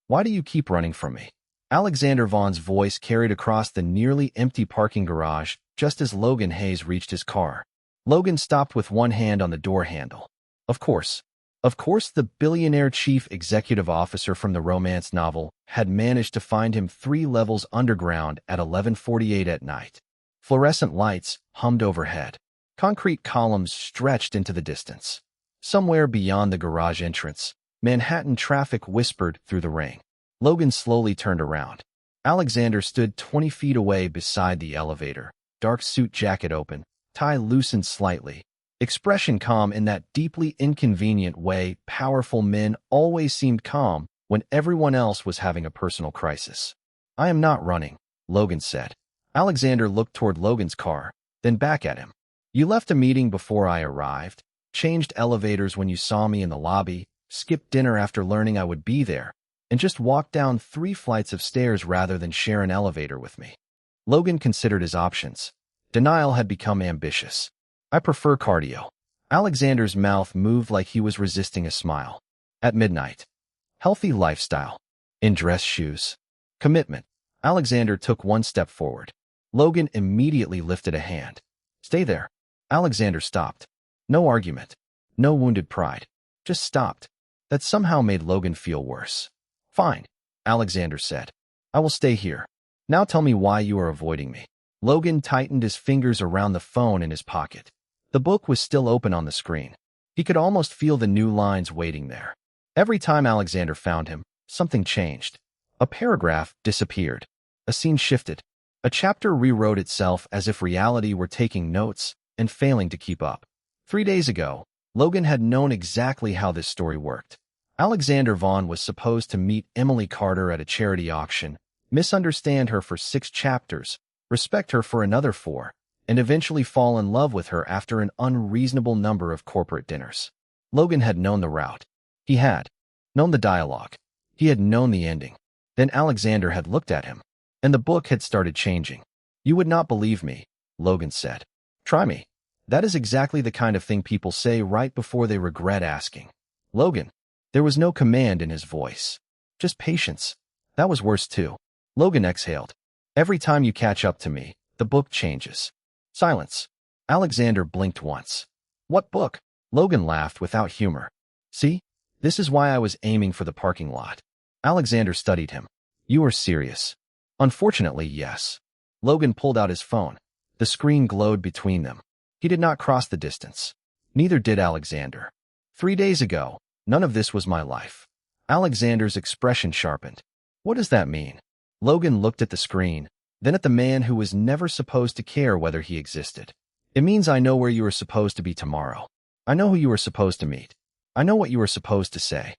Why do you keep running from me? Alexander Vaughn's voice carried across the nearly empty parking garage just as Logan Hayes reached his car. Logan stopped with one hand on the door handle. Of course. Of course, the billionaire chief executive officer from the romance novel had managed to find him 3 levels underground at 11:48 at night. Fluorescent lights hummed overhead. Concrete columns stretched into the distance. Somewhere beyond the garage entrance, Manhattan traffic whispered through the rain. Logan slowly turned around. Alexander stood 20 feet away beside the elevator, dark suit jacket open, tie loosened slightly. Expression calm in that deeply inconvenient way powerful men always seemed calm when everyone else was having a personal crisis. I am not running, Logan said. Alexander looked toward Logan's car, then back at him. You left a meeting before I arrived, changed elevators when you saw me in the lobby, skipped dinner after learning I would be there, and just walked down 3 flights of stairs rather than share an elevator with me. Logan considered his options. Denial had become ambitious. I prefer cardio. Alexander's mouth moved like he was resisting a smile. At midnight. Healthy lifestyle. In dress shoes. Commitment. Alexander took one step forward. Logan immediately lifted a hand. Stay there. Alexander stopped. No argument. No wounded pride. Just stopped. That somehow made Logan feel worse. Fine, Alexander said. I will stay here. Now tell me why you are avoiding me. Logan tightened his fingers around the phone in his pocket. The book was still open on the screen. He could almost feel the new lines waiting there. Every time Alexander found him, something changed. A paragraph disappeared. A scene shifted. A chapter rewrote itself as if reality were taking notes and failing to keep up. 3 days ago, Logan had known exactly how this story worked. Alexander Vaughn was supposed to meet Emily Carter at a charity auction, misunderstand her for 6 chapters, respect her for another 4, and eventually fall in love with her after an unreasonable number of corporate dinners. Logan had known the route. He had known the dialogue. He had known the ending. Then Alexander had looked at him, and the book had started changing. You would not believe me, Logan said. Try me. That is exactly the kind of thing people say right before they regret asking. Logan. There was no command in his voice. Just patience. That was worse too. Logan exhaled. Every time you catch up to me, the book changes. Silence. Alexander blinked once. What book? Logan laughed without humor. See? This is why I was aiming for the parking lot. Alexander studied him. You are serious. Unfortunately, yes. Logan pulled out his phone. The screen glowed between them. He did not cross the distance. Neither did Alexander. 3 days ago, none of this was my life. Alexander's expression sharpened. What does that mean? Logan looked at the screen, then at the man who was never supposed to care whether he existed. It means I know where you are supposed to be tomorrow. I know who you are supposed to meet. I know what you are supposed to say.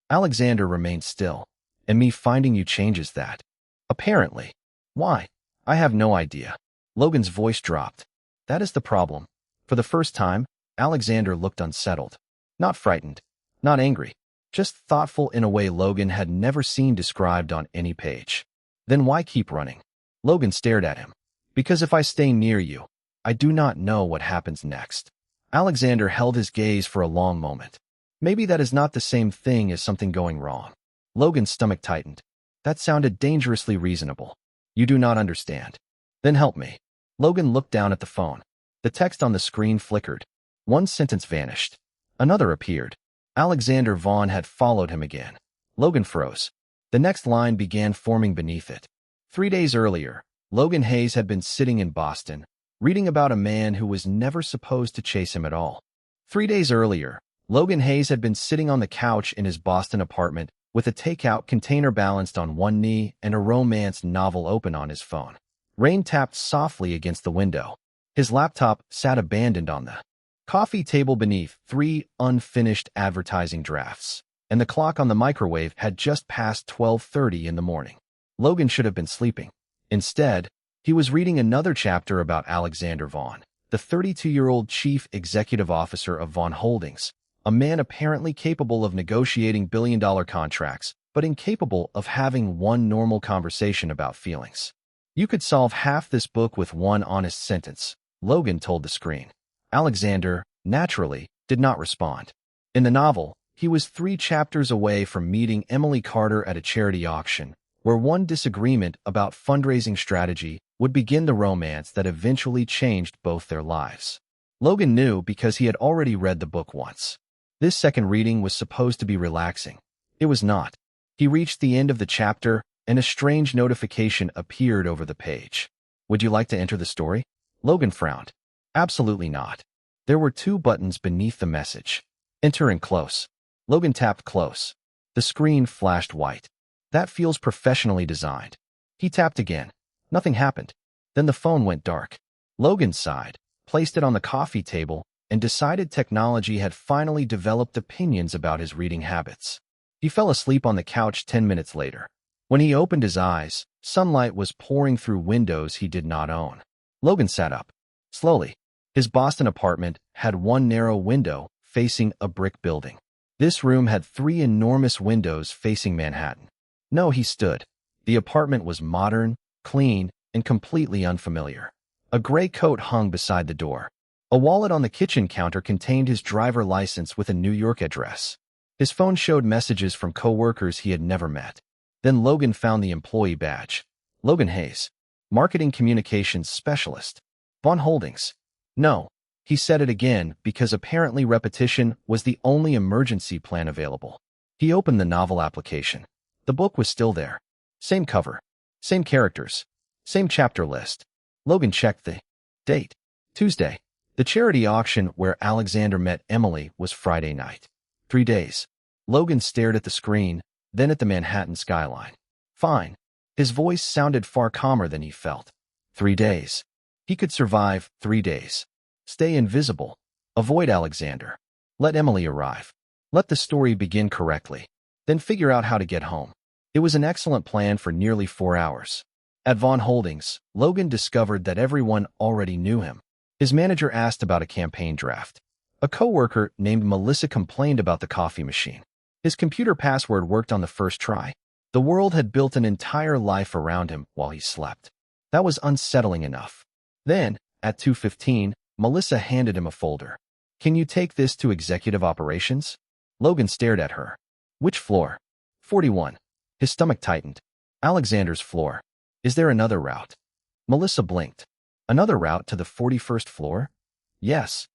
Alexander remained still, and me finding you changes that. Apparently. Why? I have no idea. Logan's voice dropped. That is the problem. For the first time, Alexander looked unsettled. Not frightened. Not angry. Just thoughtful in a way Logan had never seen described on any page. Then why keep running? Logan stared at him. Because if I stay near you, I do not know what happens next. Alexander held his gaze for a long moment. Maybe that is not the same thing as something going wrong. Logan's stomach tightened. That sounded dangerously reasonable. You do not understand. Then help me. Logan looked down at the phone. The text on the screen flickered. One sentence vanished. Another appeared. Alexander Vaughn had followed him again. Logan froze. The next line began forming beneath it. 3 days earlier, Logan Hayes had been sitting in Boston, reading about a man who was never supposed to chase him at all. 3 days earlier, Logan Hayes had been sitting on the couch in his Boston apartment with a takeout container balanced on one knee and a romance novel open on his phone. Rain tapped softly against the window. His laptop sat abandoned on the coffee table beneath 3 unfinished advertising drafts, and the clock on the microwave had just passed 12:30 in the morning. Logan should have been sleeping. Instead, he was reading another chapter about Alexander Vaughn, the 32-year-old chief executive officer of Vaughn Holdings, a man apparently capable of negotiating billion-dollar contracts, but incapable of having one normal conversation about feelings. You could solve half this book with one honest sentence, Logan told the screen. Alexander, naturally, did not respond. In the novel, He was 3 chapters away from meeting Emily Carter at a charity auction, where one disagreement about fundraising strategy would begin the romance that eventually changed both their lives. Logan knew because he had already read the book once. This second reading was supposed to be relaxing. It was not. He reached the end of the chapter, and a strange notification appeared over the page. Would you like to enter the story? Logan frowned. Absolutely not. There were 2 buttons beneath the message. Enter and close. Logan tapped close. The screen flashed white. That feels professionally designed. He tapped again. Nothing happened. Then the phone went dark. Logan sighed, placed it on the coffee table, and decided technology had finally developed opinions about his reading habits. He fell asleep on the couch 10 minutes later. When he opened his eyes, sunlight was pouring through windows he did not own. Logan sat up. Slowly. His Boston apartment had one narrow window facing a brick building. This room had 3 enormous windows facing Manhattan. No, he stood. The apartment was modern, clean, and completely unfamiliar. A gray coat hung beside the door. A wallet on the kitchen counter contained his driver license with a New York address. His phone showed messages from coworkers he had never met. Then Logan found the employee badge. Logan Hayes, Marketing Communications Specialist. Vaughn Holdings. No. He said it again because apparently repetition was the only emergency plan available. He opened the novel application. The book was still there. Same cover. Same characters. Same chapter list. Logan checked the date. Tuesday. The charity auction where Alexander met Emily was Friday night. 3 days. Logan stared at the screen, then at the Manhattan skyline. Fine. His voice sounded far calmer than he felt. 3 days. He could survive 3 days. Stay invisible. Avoid Alexander. Let Emily arrive. Let the story begin correctly. Then figure out how to get home. It was an excellent plan for nearly 4 hours. At Vaughn Holdings, Logan discovered that everyone already knew him. His manager asked about a campaign draft. A coworker named Melissa complained about the coffee machine. His computer password worked on the first try. The world had built an entire life around him while he slept. That was unsettling enough. Then, at 2:15, Melissa handed him a folder. Can you take this to executive operations? Logan stared at her. Which floor? 41. His stomach tightened. Alexander's floor. Is there another route? Melissa blinked. Another route to the 41st floor? Yes.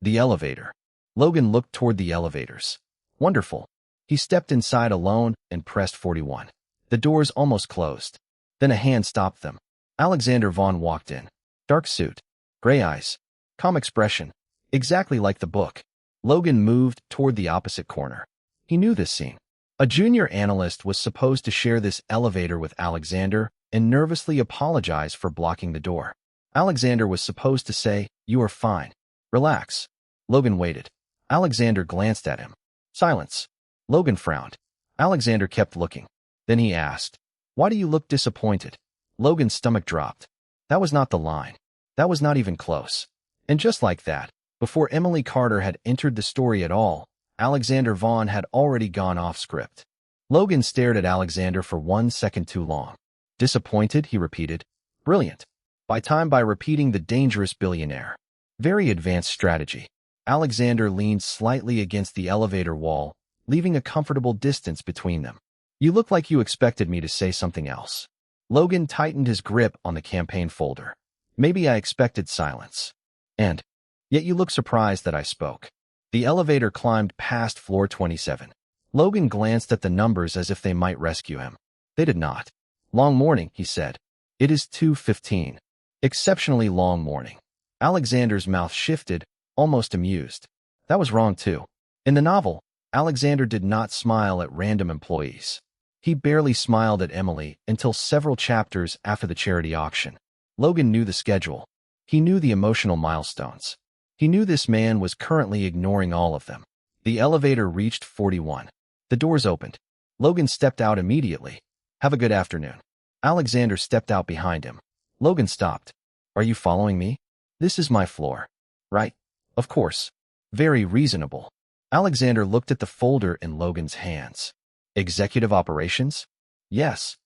The elevator. Logan looked toward the elevators. Wonderful. He stepped inside alone and pressed 41. The doors almost closed. Then a hand stopped them. Alexander Vaughn walked in. Dark suit. Gray eyes. Calm expression. Exactly like the book. Logan moved toward the opposite corner. He knew this scene. A junior analyst was supposed to share this elevator with Alexander and nervously apologize for blocking the door. Alexander was supposed to say, "You are fine. Relax." Logan waited. Alexander glanced at him. Silence. Logan frowned. Alexander kept looking. Then he asked, "Why do you look disappointed?" Logan's stomach dropped. That was not the line. That was not even close. And just like that, before Emily Carter had entered the story at all, Alexander Vaughn had already gone off script. Logan stared at Alexander for 1 second too long. Disappointed, he repeated. Brilliant. By repeating the dangerous billionaire. Very advanced strategy. Alexander leaned slightly against the elevator wall, leaving a comfortable distance between them. You look like you expected me to say something else. Logan tightened his grip on the campaign folder. Maybe I expected silence. And yet you look surprised that I spoke. The elevator climbed past floor 27. Logan glanced at the numbers as if they might rescue him. They did not. Long morning, he said. It is 2:15. Exceptionally long morning. Alexander's mouth shifted, almost amused. That was wrong too. In the novel, Alexander did not smile at random employees. He barely smiled at Emily until several chapters after the charity auction. Logan knew the schedule. He knew the emotional milestones. He knew this man was currently ignoring all of them. The elevator reached 41. The doors opened. Logan stepped out immediately. Have a good afternoon. Alexander stepped out behind him. Logan stopped. Are you following me? This is my floor. Right? Of course. Very reasonable. Alexander looked at the folder in Logan's hands. Executive operations? Yes.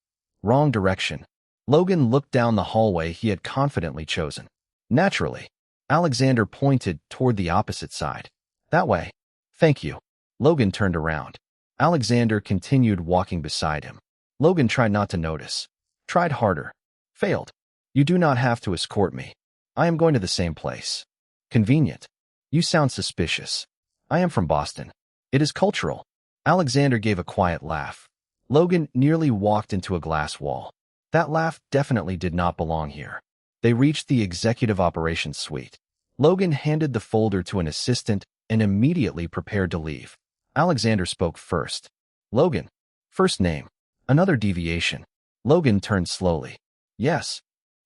Wrong direction. Logan looked down the hallway he had confidently chosen. Naturally. Alexander pointed toward the opposite side. That way. Thank you. Logan turned around. Alexander continued walking beside him. Logan tried not to notice. Tried harder. Failed. You do not have to escort me. I am going to the same place. Convenient. You sound suspicious. I am from Boston. It is cultural. Alexander gave a quiet laugh. Logan nearly walked into a glass wall. That laugh definitely did not belong here. They reached the executive operations suite. Logan handed the folder to an assistant and immediately prepared to leave. Alexander spoke first. Logan. First name. Another deviation. Logan turned slowly. Yes.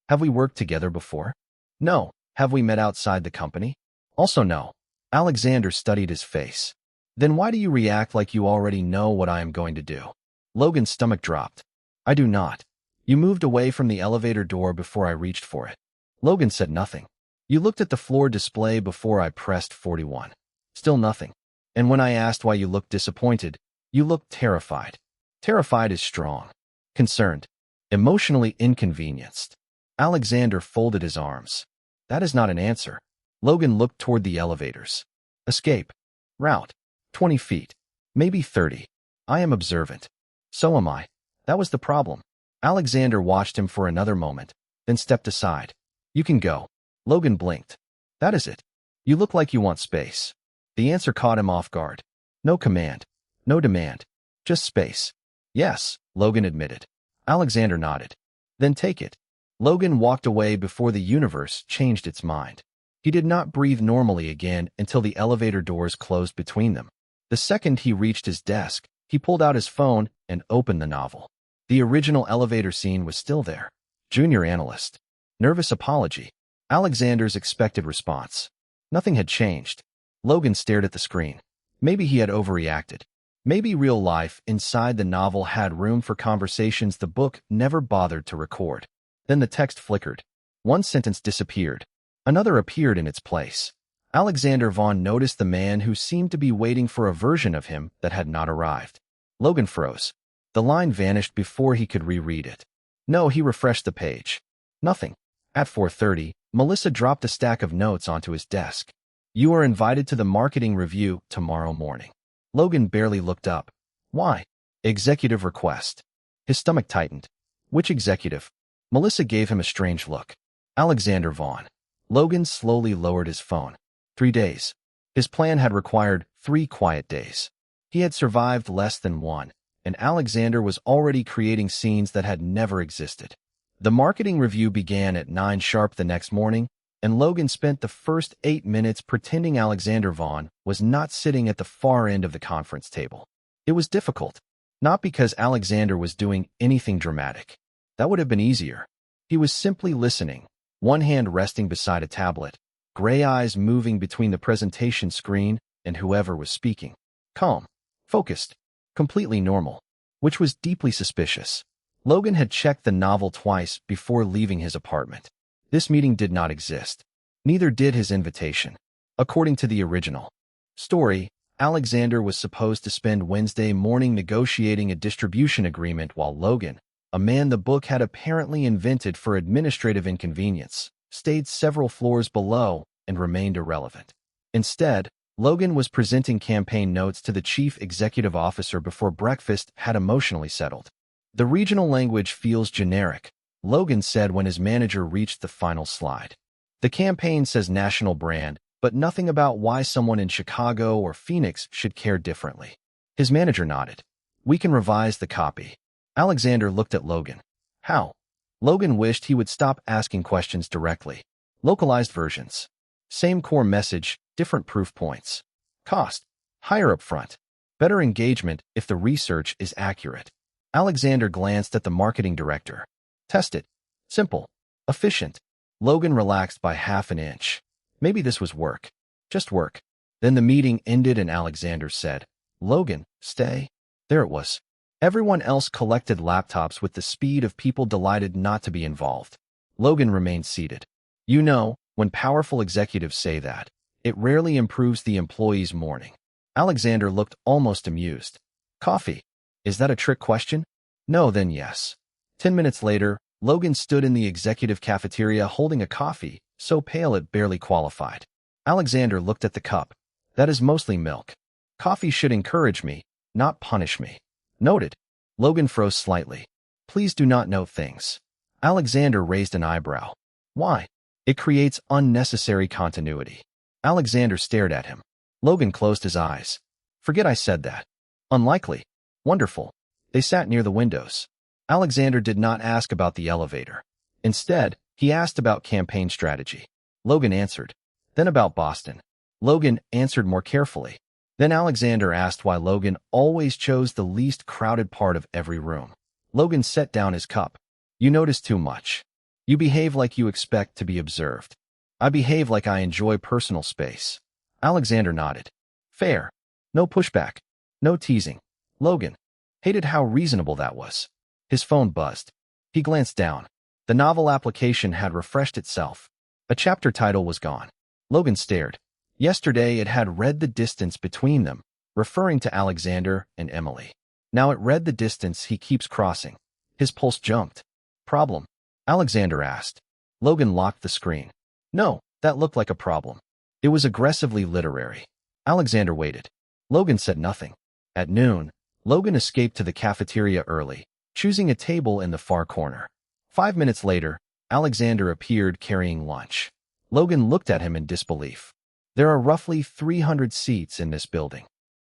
Have we worked together before? No. Have we met outside the company? Also no. Alexander studied his face. Then why do you react like you already know what I am going to do? Logan's stomach dropped. I do not. You moved away from the elevator door before I reached for it. Logan said nothing. You looked at the floor display before I pressed 41. Still nothing. And when I asked why you looked disappointed, you looked terrified. Terrified is strong. Concerned. Emotionally inconvenienced. Alexander folded his arms. That is not an answer. Logan looked toward the elevators. Escape. Route. 20 feet. Maybe 30. I am observant. So am I. That was the problem. Alexander watched him for another moment, then stepped aside. You can go. Logan blinked. That is it. You look like you want space. The answer caught him off guard. No command. No demand. Just space. Yes, Logan admitted. Alexander nodded. Then take it. Logan walked away before the universe changed its mind. He did not breathe normally again until the elevator doors closed between them. The second he reached his desk, he pulled out his phone and opened the novel. The original elevator scene was still there. Junior analyst. Nervous apology. Alexander's expected response. Nothing had changed. Logan stared at the screen. Maybe he had overreacted. Maybe real life inside the novel had room for conversations the book never bothered to record. Then the text flickered. One sentence disappeared. Another appeared in its place. Alexander Vaughn noticed the man who seemed to be waiting for a version of him that had not arrived. Logan froze. The line vanished before he could reread it. No, he refreshed the page. Nothing. At 4:30, Melissa dropped a stack of notes onto his desk. You are invited to the marketing review tomorrow morning. Logan barely looked up. Why? Executive request. His stomach tightened. Which executive? Melissa gave him a strange look. Alexander Vaughn. Logan slowly lowered his phone. 3 days. His plan had required 3 quiet days. He had survived less than one, and Alexander was already creating scenes that had never existed. The marketing review began at 9 sharp the next morning, and Logan spent the first 8 minutes pretending Alexander Vaughn was not sitting at the far end of the conference table. It was difficult, not because Alexander was doing anything dramatic. That would have been easier. He was simply listening, one hand resting beside a tablet, gray eyes moving between the presentation screen and whoever was speaking. Calm, focused, completely normal, which was deeply suspicious. Logan had checked the novel twice before leaving his apartment. This meeting did not exist. Neither did his invitation. According to the original story, Alexander was supposed to spend Wednesday morning negotiating a distribution agreement while Logan, a man the book had apparently invented for administrative inconvenience, stayed several floors below and remained irrelevant. Instead, Logan was presenting campaign notes to the chief executive officer before breakfast had emotionally settled. The regional language feels generic, Logan said when his manager reached the final slide. The campaign says national brand, but nothing about why someone in Chicago or Phoenix should care differently. His manager nodded. We can revise the copy. Alexander looked at Logan. How? Logan wished he would stop asking questions directly. Localized versions. Same core message, different proof points. Cost. Higher up front. Better engagement if the research is accurate. Alexander glanced at the marketing director. Test it. Simple. Efficient. Logan relaxed by half an inch. Maybe this was work. Just work. Then the meeting ended and Alexander said, Logan, stay. There it was. Everyone else collected laptops with the speed of people delighted not to be involved. Logan remained seated. You know, when powerful executives say that, it rarely improves the employee's morning. Alexander looked almost amused. Coffee. Is that a trick question? No, then yes. 10 minutes later, Logan stood in the executive cafeteria holding a coffee, so pale it barely qualified. Alexander looked at the cup. That is mostly milk. Coffee should encourage me, not punish me. Noted. Logan froze slightly. Please do not know things. Alexander raised an eyebrow. Why? It creates unnecessary continuity. Alexander stared at him. Logan closed his eyes. Forget I said that. Unlikely. Wonderful. They sat near the windows. Alexander did not ask about the elevator. Instead, he asked about campaign strategy. Logan answered. Then about Boston. Logan answered more carefully. Then Alexander asked why Logan always chose the least crowded part of every room. Logan set down his cup. You notice too much. You behave like you expect to be observed. I behave like I enjoy personal space. Alexander nodded. Fair. No pushback. No teasing. Logan hated how reasonable that was. His phone buzzed. He glanced down. The novel application had refreshed itself. A chapter title was gone. Logan stared. Yesterday it had read the distance between them, referring to Alexander and Emily. Now it read the distance he keeps crossing. His pulse jumped. Problem? Alexander asked. Logan locked the screen. No, that looked like a problem. It was aggressively literary. Alexander waited. Logan said nothing. At noon, Logan escaped to the cafeteria early, choosing a table in the far corner. 5 minutes later, Alexander appeared carrying lunch. Logan looked at him in disbelief. There are roughly 300 seats in this building.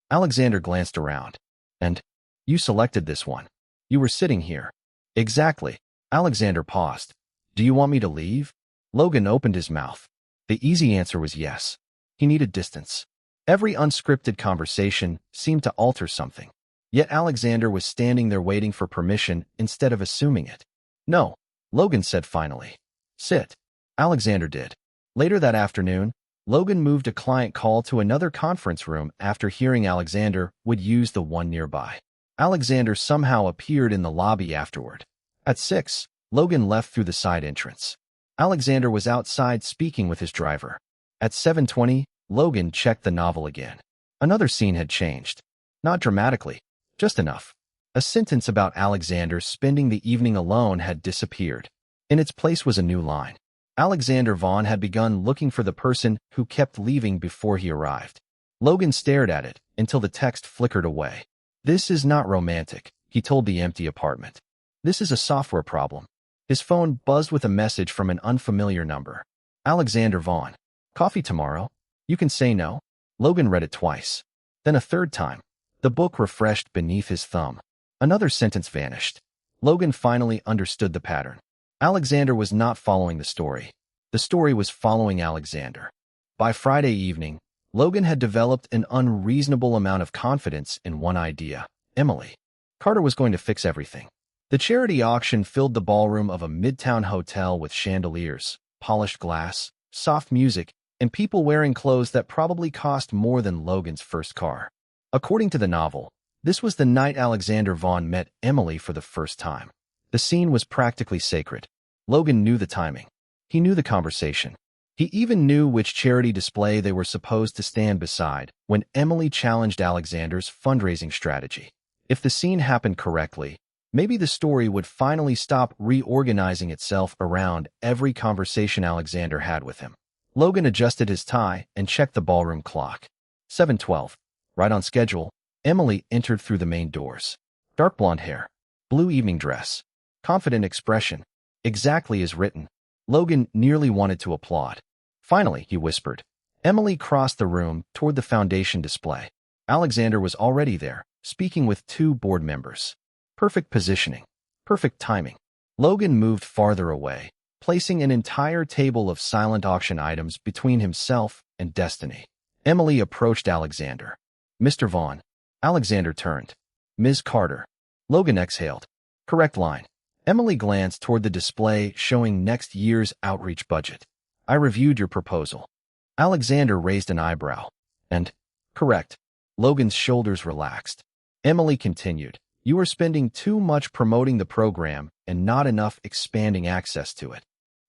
Alexander glanced around. And you selected this one. You were sitting here. Exactly. Alexander paused. Do you want me to leave? Logan opened his mouth. The easy answer was yes. He needed distance. Every unscripted conversation seemed to alter something. Yet Alexander was standing there waiting for permission instead of assuming it. No, Logan said finally. Sit. Alexander did. Later that afternoon, Logan moved a client call to another conference room after hearing Alexander would use the one nearby. Alexander somehow appeared in the lobby afterward. At 6, Logan left through the side entrance. Alexander was outside speaking with his driver. At 7:20, Logan checked the novel again. Another scene had changed. Not dramatically, just enough. A sentence about Alexander spending the evening alone had disappeared. In its place was a new line. Alexander Vaughn had begun looking for the person who kept leaving before he arrived. Logan stared at it until the text flickered away. This is not romantic, he told the empty apartment. This is a software problem. His phone buzzed with a message from an unfamiliar number. Alexander Vaughn. Coffee tomorrow? You can say no. Logan read it twice. Then a third time. The book refreshed beneath his thumb. Another sentence vanished. Logan finally understood the pattern. Alexander was not following the story. The story was following Alexander. By Friday evening, Logan had developed an unreasonable amount of confidence in one idea. Emily. Carter was going to fix everything. The charity auction filled the ballroom of a midtown hotel with chandeliers, polished glass, soft music, and people wearing clothes that probably cost more than Logan's first car. According to the novel, this was the night Alexander Vaughn met Emily for the first time. The scene was practically sacred. Logan knew the timing. He knew the conversation. He even knew which charity display they were supposed to stand beside when Emily challenged Alexander's fundraising strategy. If the scene happened correctly, maybe the story would finally stop reorganizing itself around every conversation Alexander had with him. Logan adjusted his tie and checked the ballroom clock. 7:12. Right on schedule, Emily entered through the main doors. Dark blonde hair, blue evening dress, confident expression, exactly as written. Logan nearly wanted to applaud. Finally, he whispered. Emily crossed the room toward the foundation display. Alexander was already there, speaking with 2 board members. Perfect positioning. Perfect timing. Logan moved farther away, placing an entire table of silent auction items between himself and destiny. Emily approached Alexander. Mr. Vaughn. Alexander turned. Ms. Carter. Logan exhaled. Correct line. Emily glanced toward the display showing next year's outreach budget. I reviewed your proposal. Alexander raised an eyebrow. And, correct. Logan's shoulders relaxed. Emily continued. You are spending too much promoting the program and not enough expanding access to it.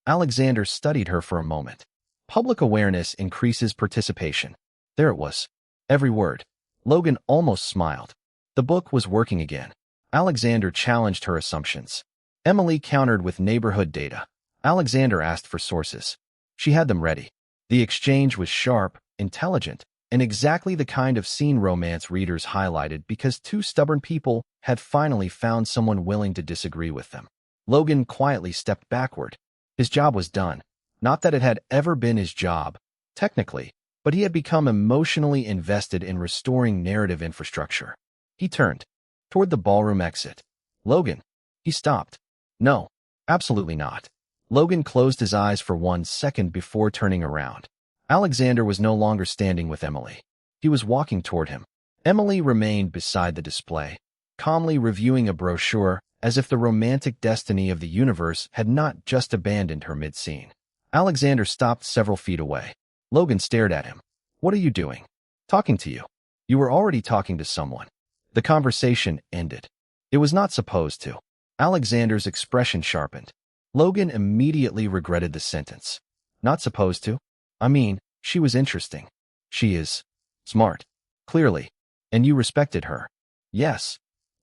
Alexander studied her for a moment. Public awareness increases participation. There it was. Every word. Logan almost smiled. The book was working again. Alexander challenged her assumptions. Emily countered with neighborhood data. Alexander asked for sources. She had them ready. The exchange was sharp, intelligent, and exactly the kind of scene romance readers highlighted because two stubborn people had finally found someone willing to disagree with them. Logan quietly stepped backward. His job was done. Not that it had ever been his job, technically, but he had become emotionally invested in restoring narrative infrastructure. He turned toward the ballroom exit. Logan. He stopped. No, absolutely not. Logan closed his eyes for 1 second before turning around. Alexander was no longer standing with Emily. He was walking toward him. Emily remained beside the display, calmly reviewing a brochure as if the romantic destiny of the universe had not just abandoned her mid-scene. Alexander stopped several feet away. Logan stared at him. What are you doing? Talking to you. You were already talking to someone. The conversation ended. It was not supposed to. Alexander's expression sharpened. Logan immediately regretted the sentence. Not supposed to? I mean, she was interesting. She is smart. Clearly. And you respected her. Yes.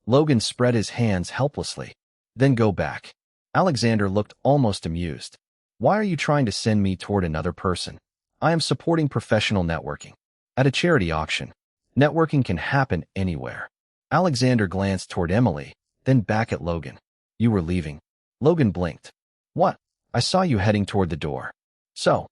Logan spread his hands helplessly. Then go back. Alexander looked almost amused. Why are you trying to send me toward another person? I am supporting professional networking. At a charity auction, networking can happen anywhere. Alexander glanced toward Emily, then back at Logan. You were leaving. Logan blinked. What? I saw you heading toward the door. So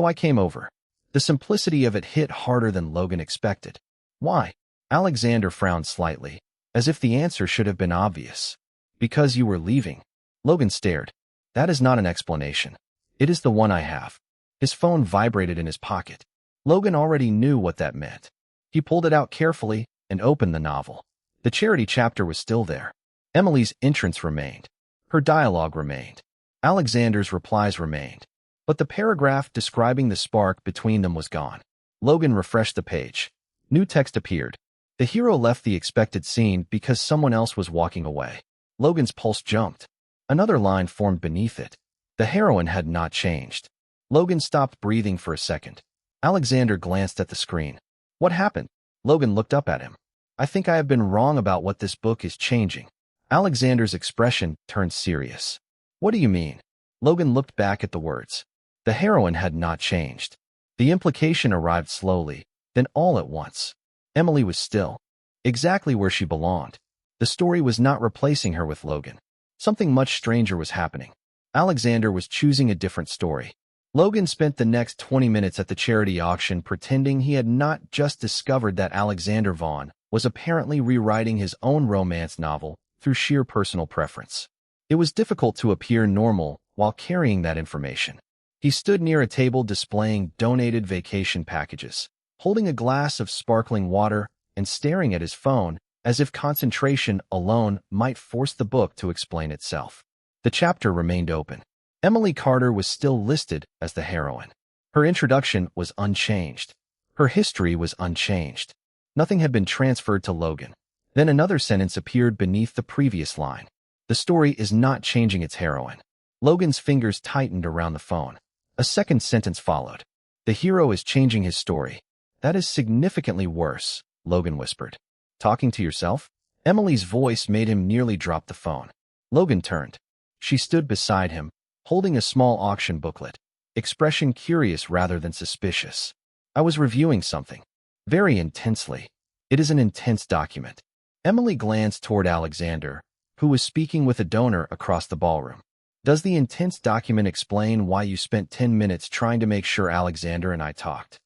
I came over. The simplicity of it hit harder than Logan expected. Why? Alexander frowned slightly, as if the answer should have been obvious. Because you were leaving. Logan stared. That is not an explanation. It is the one I have. His phone vibrated in his pocket. Logan already knew what that meant. He pulled it out carefully and opened the novel. The charity chapter was still there. Emily's entrance remained. Her dialogue remained. Alexander's replies remained. But the paragraph describing the spark between them was gone. Logan refreshed the page. New text appeared. The hero left the expected scene because someone else was walking away. Logan's pulse jumped. Another line formed beneath it. The heroine had not changed. Logan stopped breathing for a second. Alexander glanced at the screen. What happened? Logan looked up at him. I think I have been wrong about what this book is changing. Alexander's expression turned serious. What do you mean? Logan looked back at the words. The heroine had not changed. The implication arrived slowly, then all at once. Emily was still. Exactly where she belonged. The story was not replacing her with Logan. Something much stranger was happening. Alexander was choosing a different story. Logan spent the next 20 minutes at the charity auction pretending he had not just discovered that Alexander Vaughn was apparently rewriting his own romance novel through sheer personal preference. It was difficult to appear normal while carrying that information. He stood near a table displaying donated vacation packages, holding a glass of sparkling water and staring at his phone as if concentration alone might force the book to explain itself. The chapter remained open. Emily Carter was still listed as the heroine. Her introduction was unchanged. Her history was unchanged. Nothing had been transferred to Logan. Then another sentence appeared beneath the previous line. The story is not changing its heroine. Logan's fingers tightened around the phone. A second sentence followed. The hero is changing his story. That is significantly worse, Logan whispered. Talking to yourself? Emily's voice made him nearly drop the phone. Logan turned. She stood beside him, holding a small auction booklet, expression curious rather than suspicious. I was reviewing something. Very intensely. It is an intense document. Emily glanced toward Alexander, who was speaking with a donor across the ballroom. Does the intense document explain why you spent 10 minutes trying to make sure Alexander and I talked?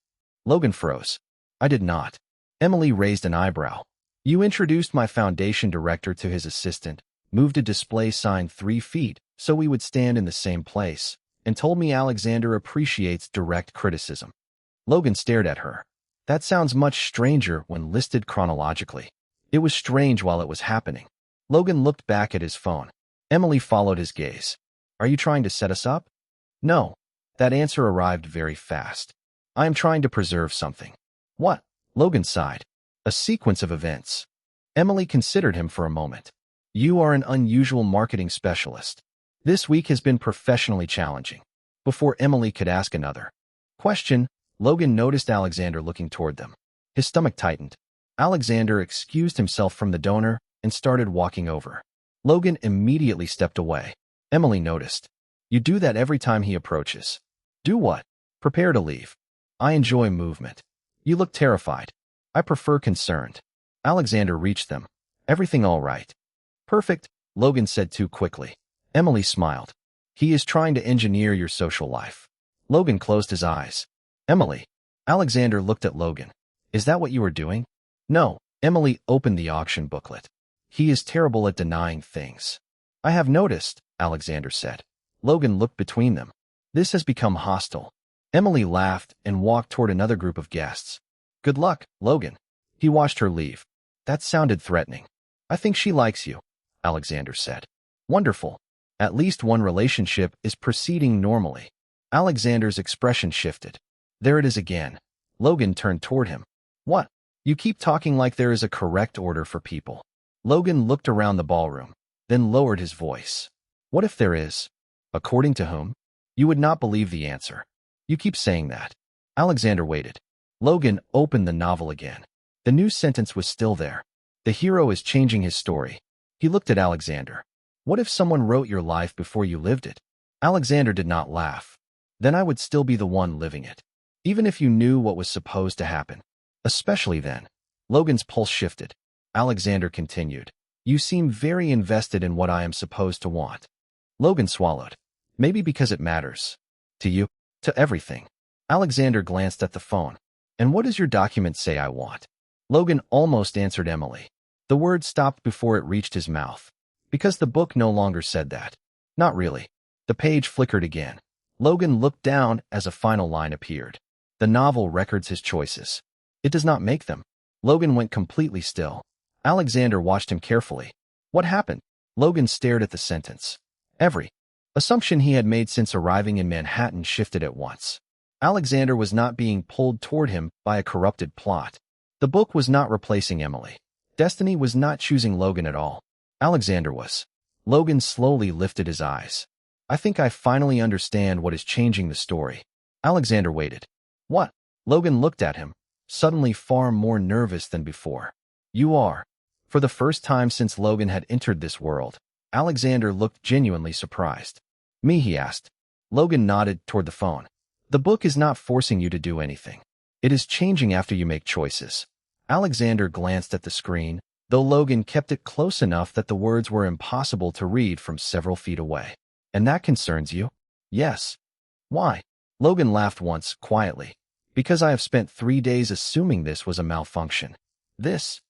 Logan froze. I did not. Emily raised an eyebrow. You introduced my foundation director to his assistant, moved a display sign 3 feet so we would stand in the same place, and told me Alexander appreciates direct criticism. Logan stared at her. That sounds much stranger when listed chronologically. It was strange while it was happening. Logan looked back at his phone. Emily followed his gaze. Are you trying to set us up? No. That answer arrived very fast. I am trying to preserve something. What? Logan sighed. A sequence of events. Emily considered him for a moment. You are an unusual marketing specialist. This week has been professionally challenging. Before Emily could ask another question, Logan noticed Alexander looking toward them. His stomach tightened. Alexander excused himself from the donor and started walking over. Logan immediately stepped away. Emily noticed. You do that every time he approaches. Do what? Prepare to leave. I enjoy movement. You look terrified. I prefer concerned. Alexander reached them. Everything all right? Perfect, Logan said too quickly. Emily smiled. He is trying to engineer your social life. Logan closed his eyes. Emily. Alexander looked at Logan. Is that what you are doing? No. Emily opened the auction booklet. He is terrible at denying things. I have noticed, Alexander said. Logan looked between them. This has become hostile. Emily laughed and walked toward another group of guests. Good luck, Logan. He watched her leave. That sounded threatening. I think she likes you, Alexander said. Wonderful. At least one relationship is proceeding normally. Alexander's expression shifted. There it is again. Logan turned toward him. What? You keep talking like there is a correct order for people. Logan looked around the ballroom, then lowered his voice. What if there is? According to whom? You would not believe the answer. You keep saying that. Alexander waited. Logan opened the novel again. The new sentence was still there. The hero is changing his story. He looked at Alexander. What if someone wrote your life before you lived it? Alexander did not laugh. Then I would still be the one living it. Even if you knew what was supposed to happen. Especially then. Logan's pulse shifted. Alexander continued. You seem very invested in what I am supposed to want. Logan swallowed. Maybe because it matters. To you? To everything. Alexander glanced at the phone. And what does your document say I want? Logan almost answered Emily. The word stopped before it reached his mouth. Because the book no longer said that. Not really. The page flickered again. Logan looked down as a final line appeared. The novel records his choices. It does not make them. Logan went completely still. Alexander watched him carefully. What happened? Logan stared at the sentence. Every assumption he had made since arriving in Manhattan shifted at once. Alexander was not being pulled toward him by a corrupted plot. The book was not replacing Emily. Destiny was not choosing Logan at all. Alexander was. Logan slowly lifted his eyes. I think I finally understand what is changing the story. Alexander waited. What? Logan looked at him, suddenly far more nervous than before. You are. For the first time since Logan had entered this world, Alexander looked genuinely surprised. Me, he asked. Logan nodded toward the phone. The book is not forcing you to do anything. It is changing after you make choices. Alexander glanced at the screen, though Logan kept it close enough that the words were impossible to read from several feet away. And that concerns you? Yes. Why? Logan laughed once, quietly. Because I have spent 3 days assuming this was a malfunction. This?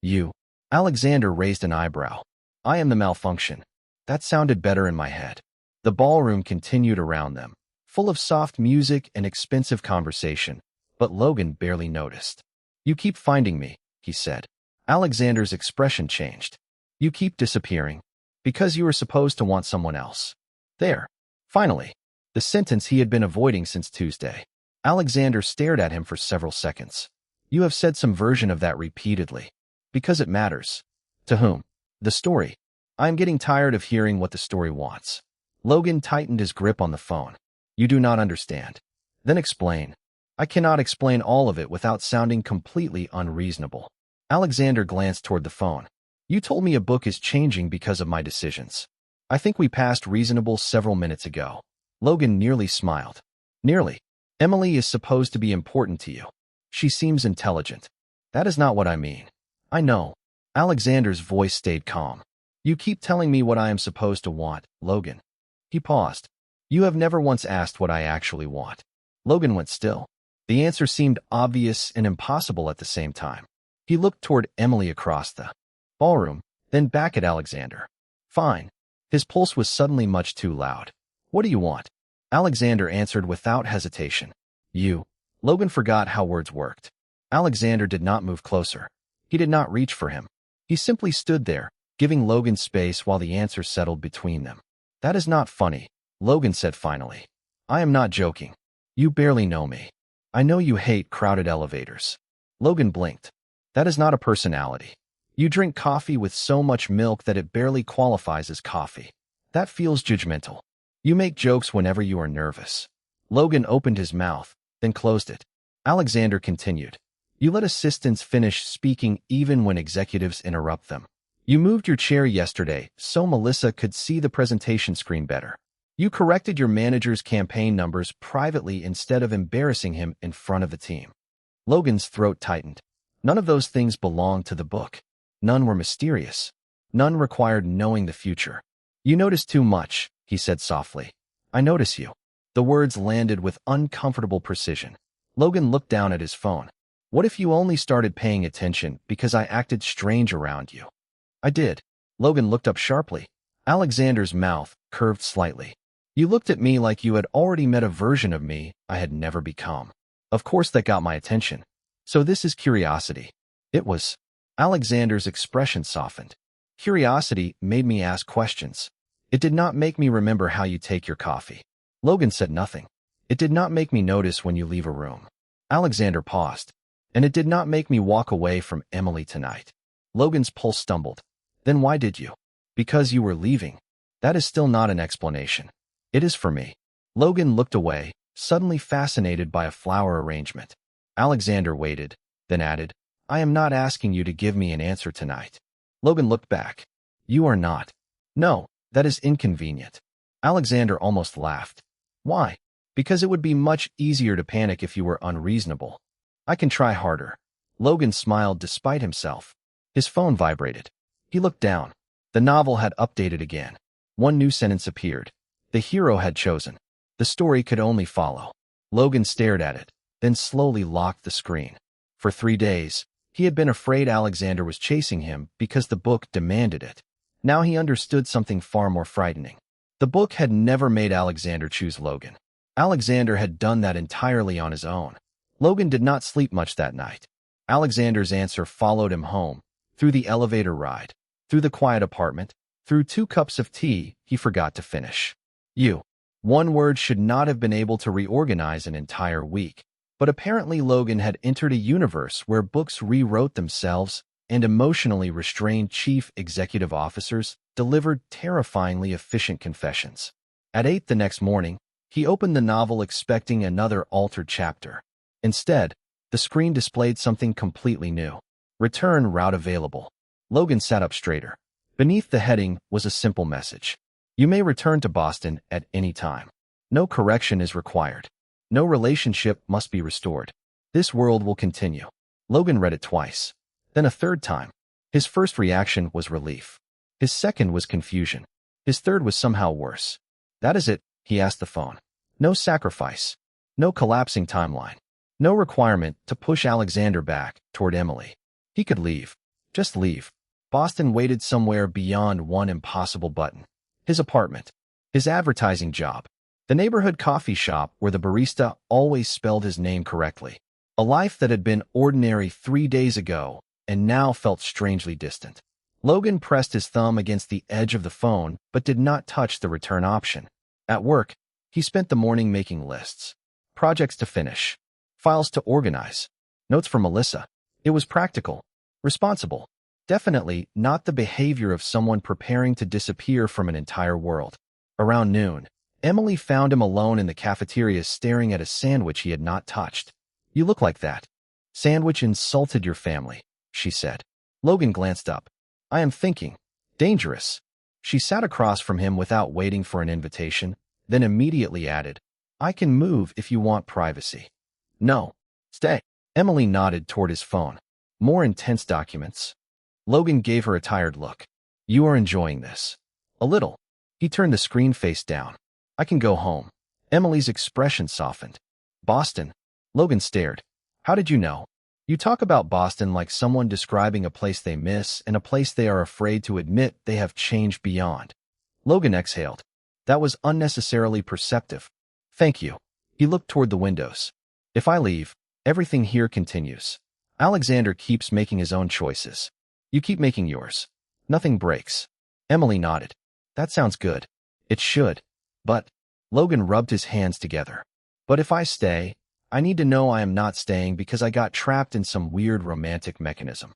You. Alexander raised an eyebrow. I am the malfunction. That sounded better in my head. The ballroom continued around them, full of soft music and expensive conversation, but Logan barely noticed. You keep finding me, he said. Alexander's expression changed. You keep disappearing. Because you were supposed to want someone else. There. Finally. The sentence he had been avoiding since Tuesday. Alexander stared at him for several seconds. You have said some version of that repeatedly. Because it matters. To whom? The story. I am getting tired of hearing what the story wants. Logan tightened his grip on the phone. You do not understand. Then explain. I cannot explain all of it without sounding completely unreasonable. Alexander glanced toward the phone. You told me a book is changing because of my decisions. I think we passed reasonable several minutes ago. Logan nearly smiled. Nearly. Emily is supposed to be important to you. She seems intelligent. That is not what I mean. I know. Alexander's voice stayed calm. You keep telling me what I am supposed to want, Logan. He paused. You have never once asked what I actually want. Logan went still. The answer seemed obvious and impossible at the same time. He looked toward Emily across the ballroom, then back at Alexander. Fine. His pulse was suddenly much too loud. What do you want? Alexander answered without hesitation. You. Logan forgot how words worked. Alexander did not move closer. He did not reach for him. He simply stood there, giving Logan space while the answer settled between them. That is not funny, Logan said finally. I am not joking. You barely know me. I know you hate crowded elevators. Logan blinked. That is not a personality. You drink coffee with so much milk that it barely qualifies as coffee. That feels judgmental. You make jokes whenever you are nervous. Logan opened his mouth, then closed it. Alexander continued. You let assistants finish speaking even when executives interrupt them. You moved your chair yesterday so Melissa could see the presentation screen better. You corrected your manager's campaign numbers privately instead of embarrassing him in front of the team. Logan's throat tightened. None of those things belonged to the book. None were mysterious. None required knowing the future. You notice too much, he said softly. I notice you. The words landed with uncomfortable precision. Logan looked down at his phone. What if you only started paying attention because I acted strange around you? I did. Logan looked up sharply. Alexander's mouth curved slightly. You looked at me like you had already met a version of me I had never become. Of course that got my attention. So this is curiosity. It was. Alexander's expression softened. Curiosity made me ask questions. It did not make me remember how you take your coffee. Logan said nothing. It did not make me notice when you leave a room. Alexander paused. And it did not make me walk away from Emily tonight. Logan's pulse stumbled. Then why did you? Because you were leaving. That is still not an explanation. It is for me. Logan looked away, suddenly fascinated by a flower arrangement. Alexander waited, then added, I am not asking you to give me an answer tonight. Logan looked back. You are not. No, that is inconvenient. Alexander almost laughed. Why? Because it would be much easier to panic if you were unreasonable. I can try harder. Logan smiled despite himself. His phone vibrated. He looked down. The novel had updated again. One new sentence appeared. The hero had chosen. The story could only follow. Logan stared at it, then slowly locked the screen. For 3 days, he had been afraid Alexander was chasing him because the book demanded it. Now he understood something far more frightening. The book had never made Alexander choose Logan. Alexander had done that entirely on his own. Logan did not sleep much that night. Alexander's answer followed him home, through the elevator ride, through the quiet apartment, through 2 cups of tea he forgot to finish. You. One word should not have been able to reorganize an entire week. But apparently Logan had entered a universe where books rewrote themselves and emotionally restrained chief executive officers delivered terrifyingly efficient confessions. At 8 the next morning, he opened the novel expecting another altered chapter. Instead, the screen displayed something completely new. Return route available. Logan sat up straighter. Beneath the heading was a simple message. You may return to Boston at any time. No correction is required. No relationship must be restored. This world will continue. Logan read it twice. Then a third time. His first reaction was relief. His second was confusion. His third was somehow worse. That is it, he asked the phone. No sacrifice. No collapsing timeline. No requirement to push Alexander back toward Emily. He could leave. Just leave. Boston waited somewhere beyond one impossible button. His apartment. His advertising job. The neighborhood coffee shop where the barista always spelled his name correctly. A life that had been ordinary 3 days ago and now felt strangely distant. Logan pressed his thumb against the edge of the phone but did not touch the return option. At work, he spent the morning making lists. Projects to finish. Files to organize. Notes for Melissa. It was practical. Responsible. Definitely not the behavior of someone preparing to disappear from an entire world. Around noon, Emily found him alone in the cafeteria staring at a sandwich he had not touched. You look like that. Sandwich insulted your family, she said. Logan glanced up. I am thinking. Dangerous. She sat across from him without waiting for an invitation, then immediately added, I can move if you want privacy. No. Stay. Emily nodded toward his phone. More intense documents. Logan gave her a tired look. You are enjoying this. A little. He turned the screen face down. I can go home. Emily's expression softened. Boston. Logan stared. How did you know? You talk about Boston like someone describing a place they miss and a place they are afraid to admit they have changed beyond. Logan exhaled. That was unnecessarily perceptive. Thank you. He looked toward the windows. If I leave, everything here continues. Alexander keeps making his own choices. You keep making yours. Nothing breaks. Emily nodded. That sounds good. It should. But, Logan rubbed his hands together. But if I stay, I need to know I am not staying because I got trapped in some weird romantic mechanism.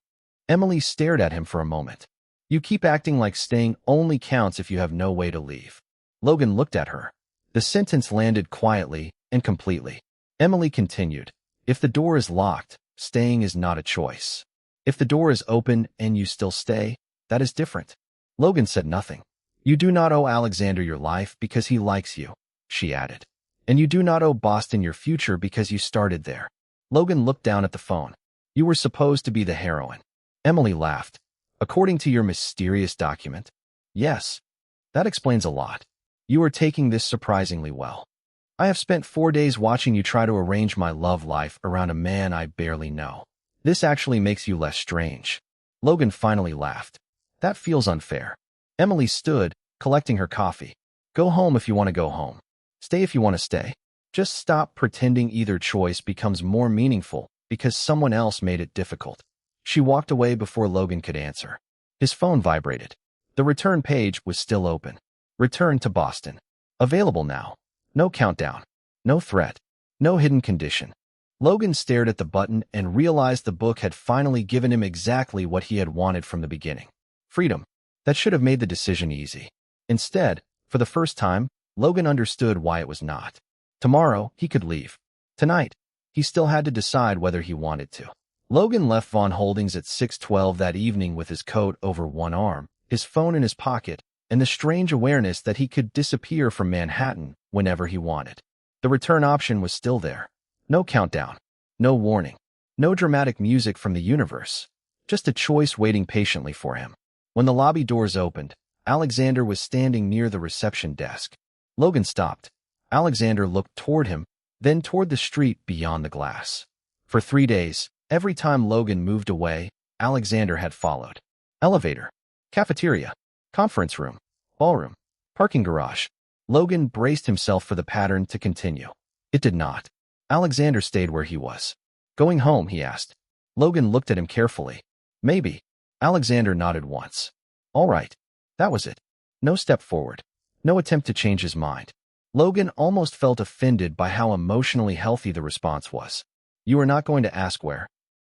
Emily stared at him for a moment. You keep acting like staying only counts if you have no way to leave. Logan looked at her. The sentence landed quietly and completely. Emily continued. If the door is locked, staying is not a choice. If the door is open and you still stay, that is different. Logan said nothing. You do not owe Alexander your life because he likes you, she added. And you do not owe Boston your future because you started there. Logan looked down at the phone. You were supposed to be the heroine. Emily laughed. According to your mysterious document? Yes. That explains a lot. You are taking this surprisingly well. I have spent 4 days watching you try to arrange my love life around a man I barely know. This actually makes you less strange. Logan finally laughed. That feels unfair. Emily stood, collecting her coffee. Go home if you want to go home. Stay if you want to stay. Just stop pretending either choice becomes more meaningful because someone else made it difficult. She walked away before Logan could answer. His phone vibrated. The return page was still open. Return to Boston. Available now. No countdown. No threat. No hidden condition. Logan stared at the button and realized the book had finally given him exactly what he had wanted from the beginning. Freedom. That should have made the decision easy. Instead, for the first time, Logan understood why it was not. Tomorrow, he could leave. Tonight, he still had to decide whether he wanted to. Logan left Von Holdings at 6:12 that evening with his coat over one arm, his phone in his pocket, and the strange awareness that he could disappear from Manhattan whenever he wanted. The return option was still there. No countdown. No warning. No dramatic music from the universe. Just a choice waiting patiently for him. When the lobby doors opened, Alexander was standing near the reception desk. Logan stopped. Alexander looked toward him, then toward the street beyond the glass. For 3 days, every time Logan moved away, Alexander had followed. Elevator. Cafeteria. Conference room. Ballroom. Parking garage. Logan braced himself for the pattern to continue. It did not. Alexander stayed where he was. Going home, he asked. Logan looked at him carefully. Maybe. Alexander nodded once. All right. That was it. No step forward. No attempt to change his mind. Logan almost felt offended by how emotionally healthy the response was. You are not going to ask where.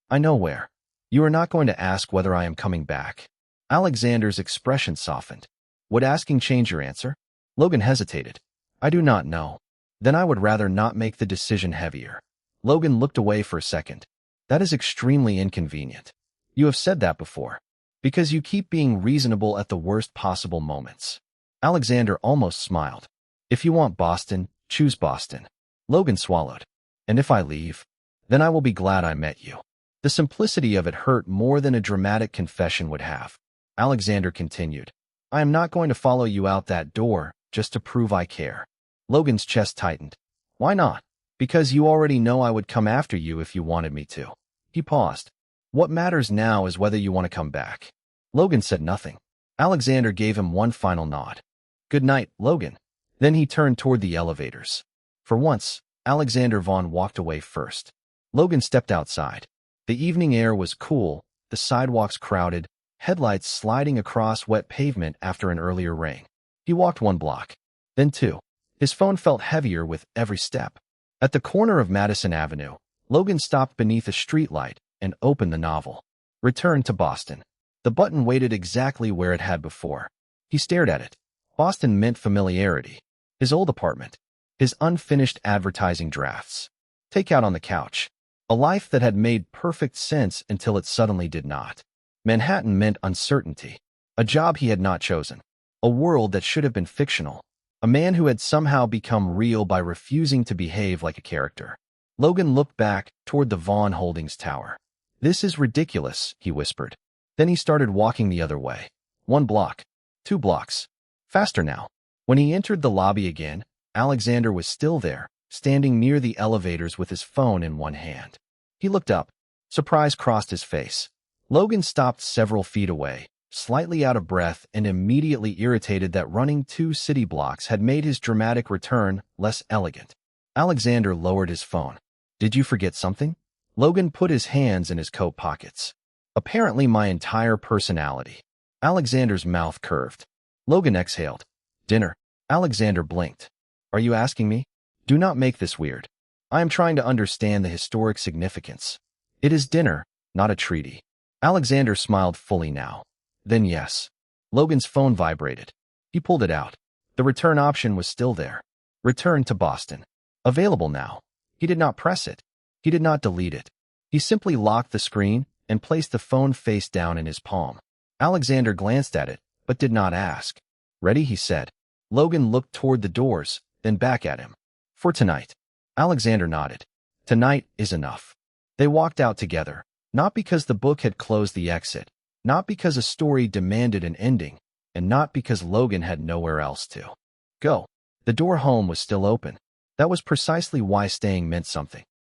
I know where. You are not going to ask whether I am coming back. Alexander's expression softened. Would asking change your answer? Logan hesitated. I do not know. Then I would rather not make the decision heavier. Logan looked away for a second. That is extremely inconvenient. You have said that before. Because you keep being reasonable at the worst possible moments. Alexander almost smiled. If you want Boston, choose Boston. Logan swallowed. And if I leave, then I will be glad I met you. The simplicity of it hurt more than a dramatic confession would have. Alexander continued. I am not going to follow you out that door just to prove I care. Logan's chest tightened. Why not? Because you already know I would come after you if you wanted me to. He paused. What matters now is whether you want to come back. Logan said nothing. Alexander gave him one final nod. Good night, Logan. Then he turned toward the elevators. For once, Alexander Vaughn walked away first. Logan stepped outside. The evening air was cool, the sidewalks crowded, headlights sliding across wet pavement after an earlier rain. He walked 1 block, then 2. His phone felt heavier with every step. At the corner of Madison Avenue, Logan stopped beneath a streetlight and opened the novel. Return to Boston. The button waited exactly where it had before. He stared at it. Boston meant familiarity. His old apartment. His unfinished advertising drafts. Takeout on the couch. A life that had made perfect sense until it suddenly did not. Manhattan meant uncertainty. A job he had not chosen. A world that should have been fictional. A man who had somehow become real by refusing to behave like a character. Logan looked back toward the Vaughn Holdings tower. This is ridiculous, he whispered. Then he started walking the other way. 1 block. 2 blocks. Faster now. When he entered the lobby again, Alexander was still there, standing near the elevators with his phone in one hand. He looked up. Surprise crossed his face. Logan stopped several feet away, slightly out of breath and immediately irritated that running 2 city blocks had made his dramatic return less elegant. Alexander lowered his phone. Did you forget something? Logan put his hands in his coat pockets. Apparently my entire personality. Alexander's mouth curved. Logan exhaled. Dinner. Alexander blinked. Are you asking me? Do not make this weird. I am trying to understand the historic significance. It is dinner, not a treaty. Alexander smiled fully now. Then yes. Logan's phone vibrated. He pulled it out. The return option was still there. Return to Boston. Available now. He did not press it. He did not delete it. He simply locked the screen and placed the phone face down in his palm. Alexander glanced at it, but did not ask. Ready, he said. Logan looked toward the doors, then back at him. For tonight. Alexander nodded. Tonight is enough. They walked out together, not because the book had closed the exit, not because a story demanded an ending, and not because Logan had nowhere else to go. The door home was still open. That was precisely why staying meant something.